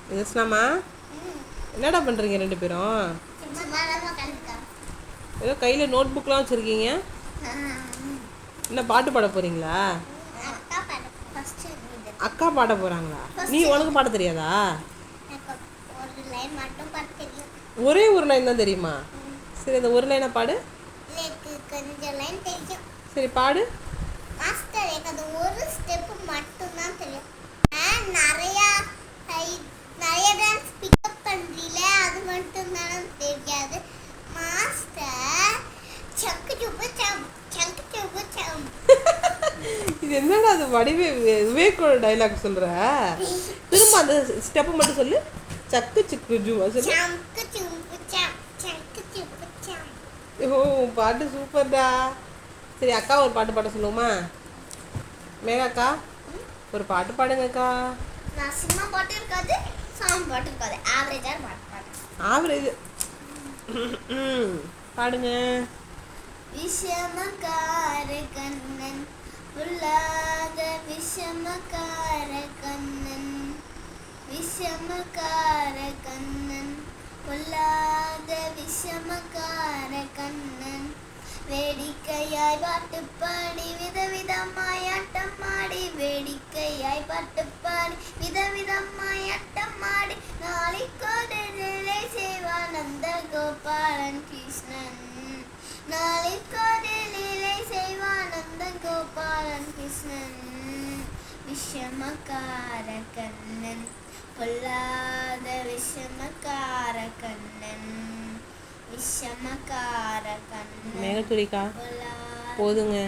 நிதர்சனாமா என்னடா பண்ணுறீங்க ரெண்டு பேரும்? ஏதோ கையில் நோட் புக்லாம் வச்சுருக்கீங்க. என்ன பாட்டு பாட போகிறீங்களா? அக்கா பாட போகிறாங்களா? நீ உனக்கு பாட தெரியாதா? ஒரே ஒரு லைன் தான் தெரியுமா? சரி, அந்த ஒரு லைனை பாடு. சரி பாடு. மாஸ்டர் எனக்கு அது ஒரு ஸ்டெப் மட்டும் தான் தெரியும். நிறைய நிறைய டான்ஸ் பிக்கப் பண்றீல, அது மட்டும் தான் தெரியாது மாஸ்டர். சக்கு சுப்பு சம் சக்கு சுப்பு சம். இது என்னடா அது வடிவே விவேக்கோட டைலாக் சொல்ற? திரும்ப அந்த ஸ்டெப் மட்டும் சொல்லு. சக்கு சிக்கு ஜூவா சொல்லு. சக்கு சுப்பு சம் சக்கு சுப்பு சம். ஓ, பாட்டு சூப்பர்டா. சரி, அக்கா ஒரு பாட்டு பாட சொல்லுவோமா? மேகாக்கா ஒரு பாட்டு பாடுங்கக்கா. நான் சினிமா பாட்டு இருக்காது, சாங் பாட்டு இருக்காது, ஆவரேஜான பாட்டு. ஆவரேஜ். பாடுங்க. விஷமக்கார கண்ணன் புல்லாத விஷமக்கார கண்ணன், விஷமக்கார கண்ணன் பொல்லாத விஷமக்கார கண்ணன். வேடிக்கையாய் பாட்டு பாடி விதவிதமாய் ஆட்டம் ஆடி, வேடிக்கையாய் பாட்டு பாடி விதவிதமாய் ஆட்டம் ஆடி, நாளைக்கொரு நிலை செய்வான் நந்த கோபாலன் கிருஷ்ணன். நாளைக்கொரு நிலை செய்வான் நந்த கோபாலன் கிருஷ்ணன். விஷமக்கார கண்ணன் பொல்லாத விஷமக்கார கண்ணன், விஷமக்கார கண்ணன். மேகத்துரிக்கா போதுங்க.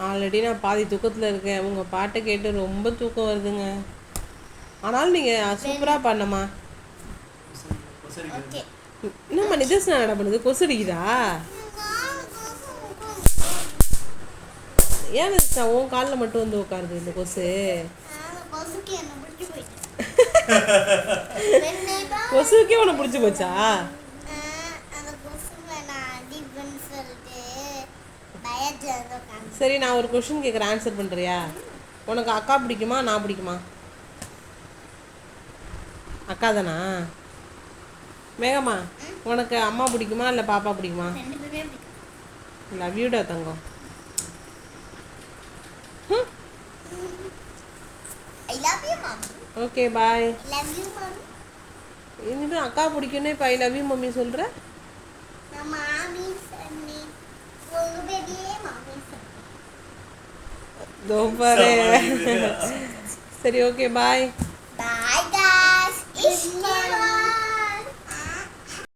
ஆல்ரெடி நான் பாதி தூக்கத்தில் இருக்கேன். உங்கள் பாட்டை கேட்டு ரொம்ப தூக்கம் வருதுங்க. ஆனாலும் நீங்கள் சூப்பராக பண்ணம்மா. என்னம்மா நிதர்சனா என்ன பண்ணுது? கொசு அடிக்குதா? ஏன் நிதர்சனா உன் காலில் மட்டும் வந்து உட்காருது இந்த கொசு? கொசுக்கே உனக்கு பிடிச்சி போச்சா? சரி, நான் ஒரு கொஸ்டின் கேட்குறேன், ஆன்சர் பண்ணுறியா? உனக்கு அக்கா பிடிக்குமா, நான் பிடிக்குமா? அக்கா தானா? மேகம்மா, உனக்கு அம்மா பிடிக்குமா இல்லை பாப்பா பிடிக்குமா? லவ் யூடா தங்கம். Okay bye. இனிமேல் அக்கா பிடிக்குன்னு இப்போ ஐ லவ் யூ மம்மி சொல்கிற? சரி, ஓகே பாய். Bye guys.